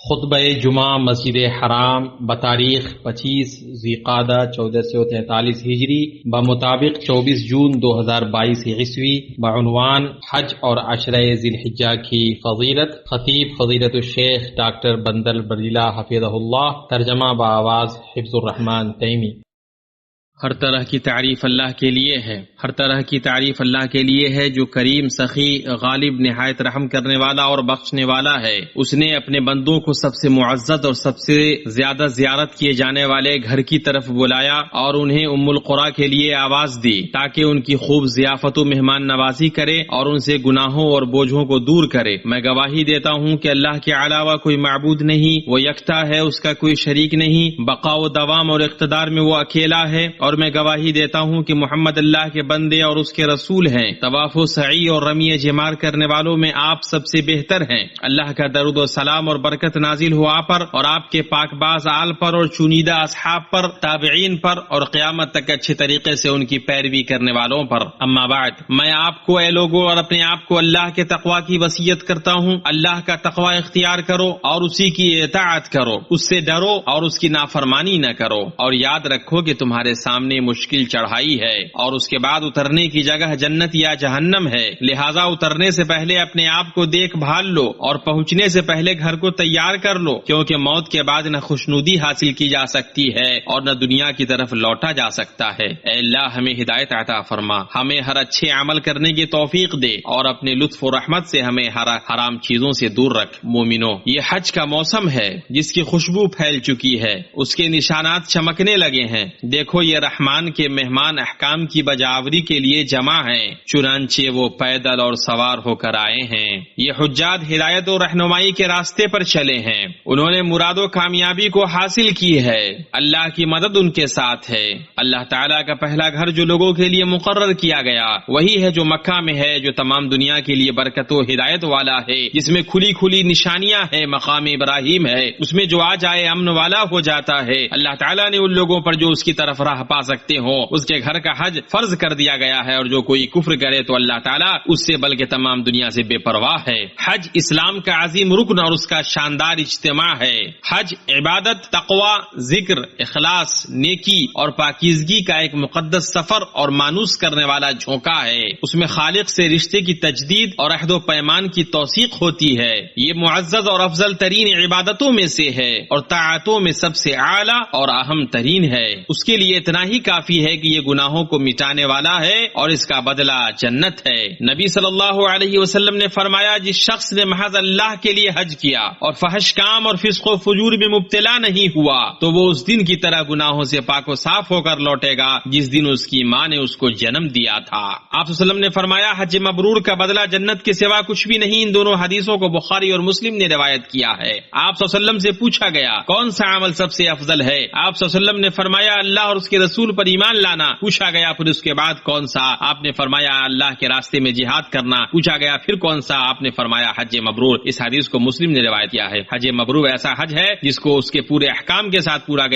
خطبہ جمعہ مسجد حرام بتاریخ 25 ذی-القعدہ 1443 ہجری بمطابق 24 جون 2022 عیسوی بعنوان حج اور عشرہ ذی الحجہ کی فضیلت، خطیب فضیلت الشیخ ڈاکٹر بندل بریلہ حفظہ اللہ، ترجمہ بآواز حفظ الرحمن تیمی۔ ہر طرح کی تعریف اللہ کے لیے ہے، ہر طرح کی تعریف اللہ کے لیے ہے جو کریم، سخی، غالب، نہایت رحم کرنے والا اور بخشنے والا ہے۔ اس نے اپنے بندوں کو سب سے معزز اور سب سے زیادہ زیارت کیے جانے والے گھر کی طرف بلایا اور انہیں ام القریٰ کے لیے آواز دی تاکہ ان کی خوب ضیافت و مہمان نوازی کرے اور ان سے گناہوں اور بوجھوں کو دور کرے۔ میں گواہی دیتا ہوں کہ اللہ کے علاوہ کوئی معبود نہیں، وہ یکتا ہے، اس کا کوئی شریک نہیں، بقا و دوام اور اقتدار میں وہ اکیلا ہے، اور میں گواہی دیتا ہوں کہ محمد اللہ کے بندے اور اس کے رسول ہیں۔ طواف و سعی اور رمی جمار کرنے والوں میں آپ سب سے بہتر ہیں۔ اللہ کا درود و سلام اور برکت نازل ہو آپ پر اور آپ کے پاک باز آل پر اور چنیدہ اصحاب پر، تابعین پر اور قیامت تک اچھے طریقے سے ان کی پیروی کرنے والوں پر۔ اما بعد، میں آپ کو اے لوگوں اور اپنے آپ کو اللہ کے تقوی کی وصیت کرتا ہوں۔ اللہ کا تقوی اختیار کرو اور اسی کی اطاعت کرو، اس سے ڈرو اور اس کی نافرمانی نہ کرو، اور یاد رکھو کہ تمہارے سامنے مشکل چڑھائی ہے اور اس کے بعد اترنے کی جگہ جنت یا جہنم ہے، لہذا اترنے سے پہلے اپنے آپ کو دیکھ بھال لو اور پہنچنے سے پہلے گھر کو تیار کر لو، کیونکہ موت کے بعد نہ خوشنودی حاصل کی جا سکتی ہے اور نہ دنیا کی طرف لوٹا جا سکتا ہے۔ اے اللہ، ہمیں ہدایت عطا فرما، ہمیں ہر اچھے عمل کرنے کی توفیق دے اور اپنے لطف و رحمت سے ہمیں ہر حرام چیزوں سے دور رکھ۔ مومنو، یہ حج کا موسم ہے جس کی خوشبو پھیل چکی ہے، اس کے نشانات چمکنے لگے ہیں۔ دیکھو، یہ رحمان کے مہمان احکام کی بجاوری کے لیے جمع ہیں، چنانچہ وہ پیدل اور سوار ہو کر آئے ہیں۔ یہ حجاج ہدایت و رہنمائی کے راستے پر چلے ہیں، انہوں نے مراد و کامیابی کو حاصل کی ہے، اللہ کی مدد ان کے ساتھ ہے۔ اللہ تعالیٰ کا پہلا گھر جو لوگوں کے لیے مقرر کیا گیا وہی ہے جو مکہ میں ہے، جو تمام دنیا کے لیے برکت و ہدایت والا ہے، جس میں کھلی کھلی نشانیاں ہیں، مقام ابراہیم ہے، اس میں جو آ جائے امن والا ہو جاتا ہے۔ اللہ تعالیٰ نے ان لوگوں پر جو اس کی طرف راہ پا سکتے ہوں اس کے گھر کا حج فرض کر دیا گیا ہے، اور جو کوئی کفر کرے تو اللہ تعالیٰ اس سے بلکہ تمام دنیا سے بے پرواہ ہے۔ حج اسلام کا عظیم رکن اور اس کا شاندار اجتماع ہے۔ حج عبادت، تقوی، ذکر، اخلاص، نیکی اور پاکیزگی کا ایک مقدس سفر اور مانوس کرنے والا جھونکا ہے۔ اس میں خالق سے رشتے کی تجدید اور عہد و پیمان کی توثیق ہوتی ہے۔ یہ معزز اور افضل ترین عبادتوں میں سے ہے اور طاعتوں میں سب سے اعلیٰ اور اہم ترین ہے۔ اس کے لیے اتنا ہی کافی ہے کہ یہ گناہوں کو مٹانے والا ہے اور اس کا بدلہ جنت ہے۔ نبی صلی اللہ علیہ وسلم نے فرمایا، جس شخص نے محض اللہ کے لیے حج کیا اور فحش کام اور فسق و فجور میں مبتلا نہیں ہوا تو وہ اس دن کی طرح گناہوں سے پاک و صاف ہو کر لوٹے گا جس دن اس کی ماں نے اس کو جنم دیا تھا۔ آپ صلی اللہ علیہ وسلم نے فرمایا، حج مبرور کا بدلہ جنت کے سوا کچھ بھی نہیں۔ ان دونوں حدیثوں کو بخاری اور مسلم نے روایت کیا ہے۔ آپ صلی اللہ علیہ وسلم سے پوچھا گیا، کون سا عمل سب سے افضل ہے؟ آپ صلی اللہ علیہ وسلم نے فرمایا، اللہ اور اس کے رسول پر ایمان لانا۔ پوچھا گیا، پھر اس کے بعد کون سا؟ آپ نے فرمایا، اللہ کے راستے میں جہاد کرنا۔ پوچھا گیا، پھر کون سا؟ آپ نے فرمایا، حج مبرور۔ اس حدیث کو مسلم نے روایت کیا ہے۔ حج مبرور ایسا حج ہے جس کو اس کے پورے احکام کے ساتھ پورا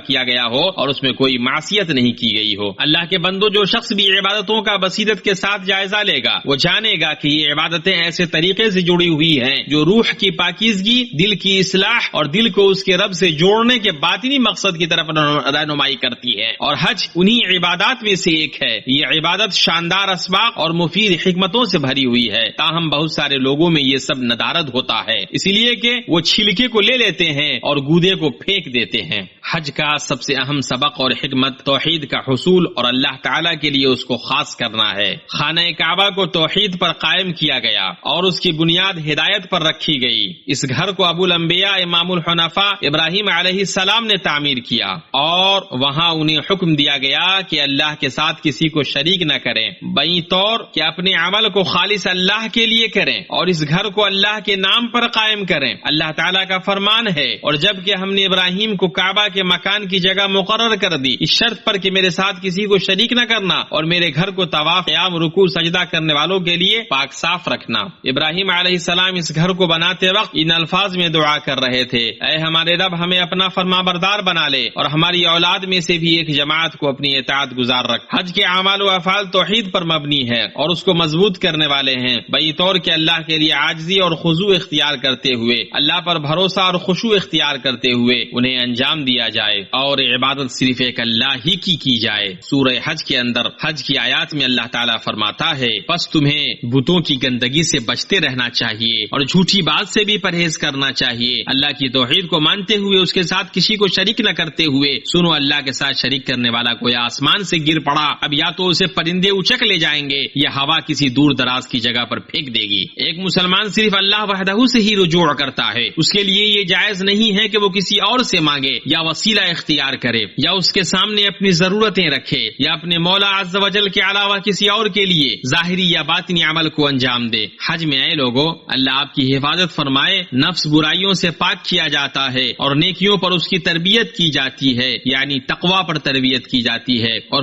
کیا گیا ہو اور اس میں کوئی معصیت نہیں کی گئی ہو۔ اللہ کے بندوں، جو شخص بھی عبادتوں کا بصیرت کے ساتھ جائزہ لے گا وہ جانے گا کہ یہ عبادتیں ایسے طریقے سے جڑی ہوئی ہیں جو روح کی پاکیزگی، دل کی اصلاح اور دل کو اس کے رب سے جوڑنے کے باطنی مقصد کی طرف رہنمائی کرتی ہے، اور حج انہی عبادات میں سے ایک ہے۔ یہ عبادت شاندار اسباق اور مفید حکمتوں سے بھری ہوئی ہے، تاہم بہت سارے لوگوں میں یہ سب ندارد ہوتا ہے، اس لیے کہ وہ چھلکے کو لے لیتے ہیں اور گودے کو پھینک دیتے ہیں۔ حج کا سب سے اہم سبق اور حکمت توحید کا حصول اور اللہ تعالیٰ کے لیے اس کو خاص کرنا ہے۔ خانہ کعبہ کو توحید پر قائم کیا گیا اور اس کی بنیاد ہدایت پر رکھی گئی۔ اس گھر کو ابو الانبیاء امام الحنفاء ابراہیم علیہ السلام نے تعمیر کیا اور وہاں انہیں حکم دیا گیا کہ اللہ کے ساتھ کسی کو شریک نہ کریں، بئی طور کہ اپنے عمل کو خالص اللہ کے لیے کریں اور اس گھر کو اللہ کے نام پر قائم کریں۔ اللہ تعالیٰ کا فرمان ہے، اور جب کہ ہم نے ابراہیم کو کعبہ کے مکان کی جگہ مقرر کر دی اس شرط پر کہ میرے ساتھ کسی کو شریک نہ کرنا اور میرے گھر کو طواف، قیام، رکوع، سجدہ کرنے والوں کے لیے پاک صاف رکھنا۔ ابراہیم علیہ السلام اس گھر کو بناتے وقت ان الفاظ میں دعا کر رہے تھے، اے ہمارے رب، ہمیں اپنا فرما بردار بنا لے اور ہماری اولاد میں سے بھی ایک جماعت کو اپنی اطاعت گزار رکھ۔ حج کے اعمال و افعال توحید پر مبنی ہے اور اس کو مضبوط کرنے والے ہیں، بئی طور کہ اللہ کے لیے عاجزی اور خضوع اختیار کرتے ہوئے، اللہ پر بھروسہ اور خشوع اختیار کرتے ہوئے انہیں انجام دیا جائے اور عبادت صرف ایک اللہ ہی کی جائے۔ سورہ حج کے اندر حج کی آیات میں اللہ تعالیٰ فرماتا ہے، پس تمہیں بتوں کی گندگی سے بچتے رہنا چاہیے اور جھوٹی بات سے بھی پرہیز کرنا چاہیے، اللہ کی توحید کو مانتے ہوئے اس کے ساتھ کسی کو شریک نہ کرتے ہوئے۔ سنو، اللہ کے ساتھ شریک کرنے والا کوئی آسمان سے گر پڑا، اب یا تو اسے پرندے اچک لے جائیں گے یا ہوا کسی دور دراز کی جگہ پر پھینک دے گی۔ ایک مسلمان صرف اللہ وحدہ سے ہی رجوع کرتا ہے، اس کے لیے یہ جائز نہیں ہے کہ وہ کسی اور سے مانگے یا وسیلہ اختیار کرے یا اس کے سامنے اپنی ضرورتیں رکھے یا اپنے مولا عز و جل کے علاوہ کسی اور کے لیے ظاہری یا باطنی عمل کو انجام دے۔ حج میں اے لوگو، اللہ آپ کی حفاظت فرمائے، نفس برائیوں سے پاک کیا جاتا ہے اور نیکیوں پر اس کی تربیت کی جاتی ہے، یعنی تقوی پر تربیت کی جاتی ہے اور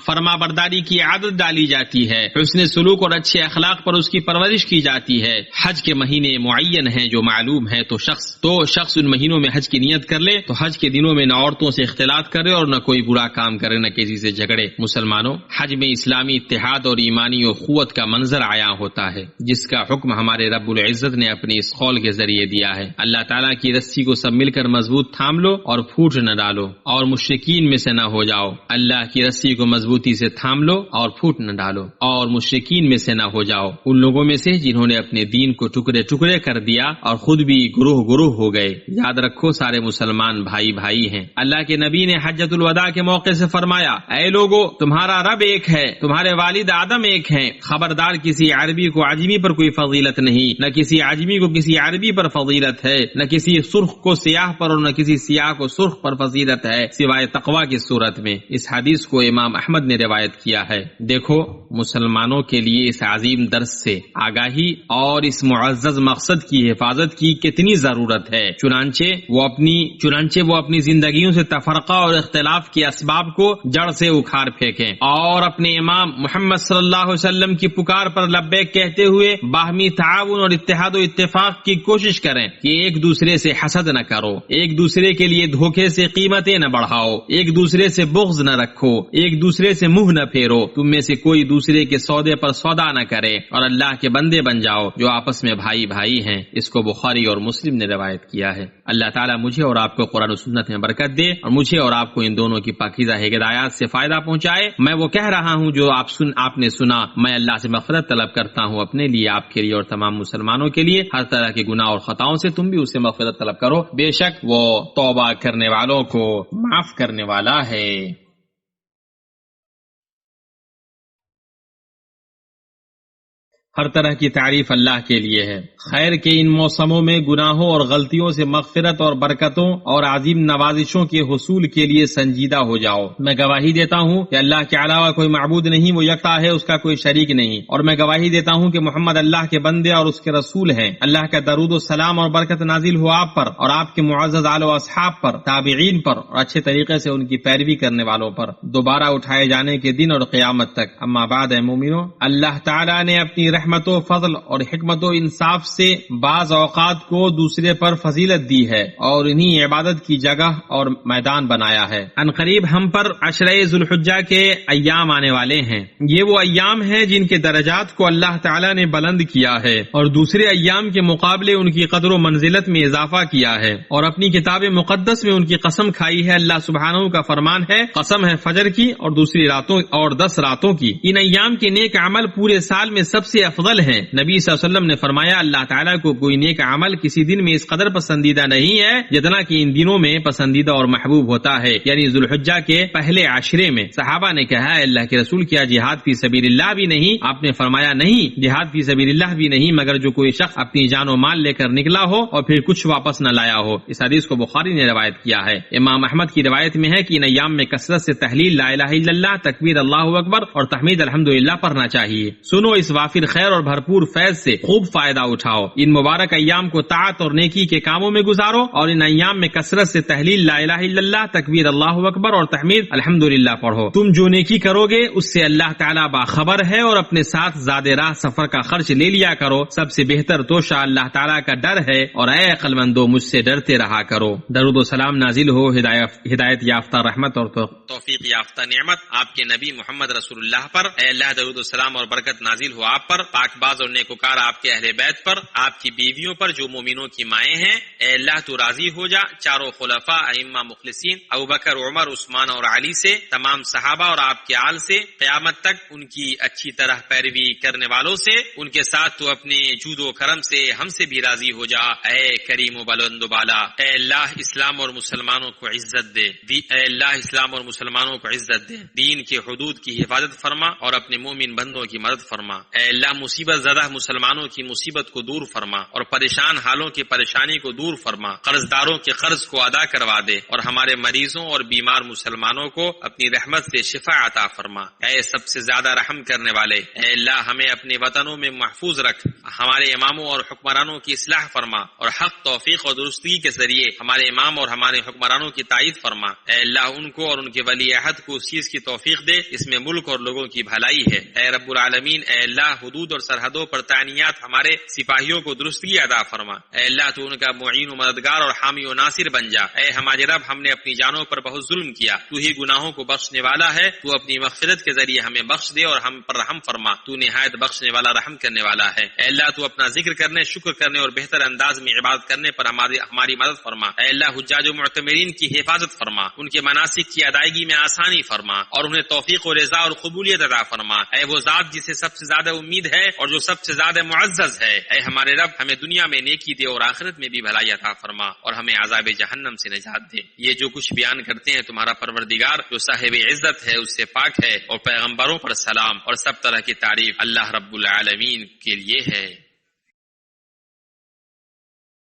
فرما برداری کی عادت ڈالی جاتی ہے، حسن سلوک اور اچھے اخلاق پر اس کی پرورش کی جاتی ہے۔ حج کے مہینے معین ہیں جو معلوم ہے، تو شخص ان مہینوں میں حج کی نیت کر لے، تو حج کے دنوں میں نہ عورتوں سے اختلاط کرے اور نہ کوئی برا کام کرے، نہ کسی سے جھگڑے۔ مسلمانوں، حج میں اسلامی اتحاد اور ایمانی اخوت کا منظر عیاں ہوتا ہے، جس کا حکم ہمارے رب العزت نے اپنی اس قول کے ذریعے دیا ہے۔ اللہ تعالیٰ کی رسی کو سب مل کر مضبوط تھام لو اور پھوٹ نہ ڈالو اور مشرکین میں سے نہ ہو جاؤ۔ اللہ کی رسی کو مضبوطی سے تھام لو اور پھوٹ نہ ڈالو اور مشرکین میں سے نہ ہو جاؤ، ان لوگوں میں سے جنہوں نے اپنے دین کو ٹکڑے ٹکڑے کر دیا اور خود بھی گروہ گروہ ہو گئے۔ یاد رکھو، سارے مسلمان بھائی بھائی ہیں۔ اللہ کے نبی نے حجۃ الوداع کے موقع سے فرمایا، اے لوگو، تمہارا رب ایک ہے، تمہارے والد آدم ایک ہیں، خبردار کسی عربی کو عجمی پر کوئی فضیلت نہیں، نہ کسی عجمی کو کسی عربی پر فضیلت ہے، نہ کسی سرخ کو سیاہ پر اور نہ کسی سیاہ کو سرخ پر فضیلت ہے سوائے تقوی کی صورت میں۔ اس حدیث کو امام احمد نے روایت کیا ہے۔ دیکھو، مسلمانوں کے لیے اس عظیم درس سے آگاہی اور اس معزز مقصد کی حفاظت کی کتنی ضرورت ہے، چنانچہ وہ اپنی زندگیوں سے تفرقہ اور اختلاف کے اسباب کو جڑ سے اکھاڑ پھینکیں اور اپنے امام محمد صلی اللہ علیہ وسلم کی پکار پر لبیک کہتے ہوئے باہمی تعاون اور اتحاد و اتفاق کی کوشش کریں کہ ایک دوسرے سے حسد نہ کرو، ایک دوسرے کے لیے دھوکے سے قیمتیں نہ بڑھاؤ، ایک دوسرے سے بغض نہ رکھو، ایک دوسرے سے منہ نہ پھیرو، تم میں سے کوئی دوسرے کے سودے پر سودا نہ کرے اور اللہ کے بندے بن جاؤ جو آپس میں بھائی بھائی ہیں۔ اس کو بخاری اور مسلم نے روایت کیا ہے۔ اللہ تعالیٰ مجھے اور آپ کو قرآن و سنت میں برکت دے اور مجھے اور آپ کو ان دونوں کی پاکیزہ ہدایات سے فائدہ پہنچائے۔ میں وہ کہہ رہا ہوں جو آپ نے سنا، میں اللہ سے مغفرت طلب کرتا ہوں، اپنے لیے، آپ کے لیے اور تمام مسلمانوں کے لیے۔ ہر طرح کے گناہ اور خطاؤں سے تم بھی اس سے مغفرت طلب کرو، بے شک وہ توبہ کرنے والوں کو معاف کرنے والا ہے۔ ہر طرح کی تعریف اللہ کے لیے ہے۔ خیر کے ان موسموں میں گناہوں اور غلطیوں سے مغفرت اور برکتوں اور عظیم نوازشوں کے حصول کے لیے سنجیدہ ہو جاؤ۔ میں گواہی دیتا ہوں کہ اللہ کے علاوہ کوئی معبود نہیں، وہ یکتا ہے، اس کا کوئی شریک نہیں، اور میں گواہی دیتا ہوں کہ محمد اللہ کے بندے اور اس کے رسول ہیں۔ اللہ کا درود و سلام اور برکت نازل ہو آپ پر اور آپ کے معزز آل و اصحاب پر، تابعین پر اور اچھے طریقے سے ان کی پیروی کرنے والوں پر، دوبارہ اٹھائے جانے کے دن اور قیامت تک۔ اما بعد، اے مومنو، اللہ تعالیٰ نے اپنی رحمت و فضل اور حکمت و انصاف سے بعض اوقات کو دوسرے پر فضیلت دی ہے اور انہی عبادت کی جگہ اور میدان بنایا ہے۔ ان قریب ہم پر عشرہ ذو الحجہ کے ایام آنے والے ہیں۔ یہ وہ ایام ہیں جن کے درجات کو اللہ تعالیٰ نے بلند کیا ہے اور دوسرے ایام کے مقابلے ان کی قدر و منزلت میں اضافہ کیا ہے، اور اپنی کتاب مقدس میں ان کی قسم کھائی ہے۔ اللہ سبحانہ کا فرمان ہے، قسم ہے فجر کی اور دوسری راتوں اور 10 راتوں کی۔ ان ایام کے نیک عمل پورے سال میں سب سے افضل ہیں۔ نبی صلی اللہ علیہ وسلم نے فرمایا، اللہ تعالیٰ کو کوئی نیک عمل کسی دن میں اس قدر پسندیدہ نہیں ہے جتنا کہ ان دنوں میں پسندیدہ اور محبوب ہوتا ہے، یعنی ذو الحجہ کے پہلے عشرے میں۔ صحابہ نے کہا، اے اللہ کے رسول، کیا جہاد فی سبیل اللہ بھی نہیں؟ آپ نے فرمایا، نہیں، جہاد فی سبیل اللہ بھی نہیں، مگر جو کوئی شخص اپنی جان و مال لے کر نکلا ہو اور پھر کچھ واپس نہ لایا ہو۔ اس حدیث کو بخاری نے روایت کیا ہے۔ امام احمد کی روایت میں ہے کہ ان ایام میں کثرت سے تحلیل لا الہ الا اللہ، تکبیر اللہ اکبر اور تحمید الحمدللہ پڑھنا چاہیے۔ سنو، اس وافر خیر خیر اور بھرپور فیض سے خوب فائدہ اٹھاؤ۔ ان مبارک ایام کو طاعت اور نیکی کے کاموں میں گزارو اور ان ایام میں کثرت سے تحلیل لا الہ الا اللہ، تکبیر اللہ اکبر اور تحمید الحمدللہ پڑھو۔ تم جو نیکی کرو گے اس سے اللہ تعالیٰ باخبر ہے، اور اپنے ساتھ زاد راہ سفر کا خرچ لے لیا کرو۔ سب سے بہتر توشہ اللہ تعالیٰ کا ڈر ہے، اور اے عقل مندو مجھ سے ڈرتے رہا کرو۔ درود و سلام نازل ہو ہدایت یافتہ رحمت اور توفیق یافتہ نعمت آپ کے نبی محمد رسول اللہ پر۔ اے اللہ درود و سلام اور برکت نازل ہو آپ پر، پاک باز اور نیکوکار آپ کے اہل بیت پر، آپ کی بیویوں پر جو مومنوں کی مائیں ہیں۔ اے اللہ تو راضی ہو جا چاروں خلفاء ائمہ مخلصین ابوبکر، عمر، عثمان اور علی سے، تمام صحابہ اور آپ کے آل سے، قیامت تک ان کی اچھی طرح پیروی کرنے والوں سے۔ ان کے ساتھ تو اپنے جود و کرم سے ہم سے بھی راضی ہو جا اے کریم و بلند و بالا۔ اے اللہ اسلام اور مسلمانوں کو عزت دے، اے اللہ اسلام اور مسلمانوں کو عزت دے، دین کے حدود کی حفاظت فرما اور اپنے مومن بندوں کی مدد فرما۔ اے اللہ مصیبت زدہ مسلمانوں کی مصیبت کو دور فرما اور پریشان حالوں کی پریشانی کو دور فرما، قرض داروں کے قرض کو ادا کروا دے اور ہمارے مریضوں اور بیمار مسلمانوں کو اپنی رحمت سے شفا عطا فرما۔ اے سب سے زیادہ رحم کرنے والے، اے اللہ ہمیں اپنے وطنوں میں محفوظ رکھ، ہمارے اماموں اور حکمرانوں کی اصلاح فرما اور حق توفیق اور درستگی کے ذریعے ہمارے امام اور ہمارے حکمرانوں کی تائید فرما۔ اے اللہ ان کو اور ان کے ولی عہد کو اس چیز کی توفیق دے اس میں ملک اور لوگوں کی بھلائی ہے۔ اے رب العالمین، اے اللہ حدود اور سرحدوں پر تعینات ہمارے سپاہیوں کو درستگی عطا فرما۔ اے اللہ تو ان کا معین و مددگار اور حامی و ناصر بن جا۔ اے ہمارے رب ہم نے اپنی جانوں پر بہت ظلم کیا، تو ہی گناہوں کو بخشنے والا ہے، تو اپنی مغفرت کے ذریعے ہمیں بخش دے اور ہم پر رحم فرما، تو نہایت بخشنے والا رحم کرنے والا ہے۔ اے اللہ تو اپنا ذکر کرنے، شکر کرنے اور بہتر انداز میں عبادت کرنے پر ہماری مدد فرما۔ اے اللہ حجاج و معتمرین کی حفاظت فرما، ان کے مناسک کی ادائیگی میں آسانی فرما اور انہیں توفیق و رضا اور قبولیت عطا فرما۔ اے وہ ذات جسے سب سے زیادہ امید ہے اور جو سب سے زیادہ معزز ہے، اے ہمارے رب ہمیں دنیا میں نیکی دے اور آخرت میں بھی بھلائی عطا فرما اور ہمیں عذاب جہنم سے نجات دے۔ یہ جو کچھ بیان کرتے ہیں تمہارا پروردگار جو صاحب عزت ہے اس سے پاک ہے، اور پیغمبروں پر سلام اور سب طرح کی تعریف اللہ رب العالمین کے لیے ہے۔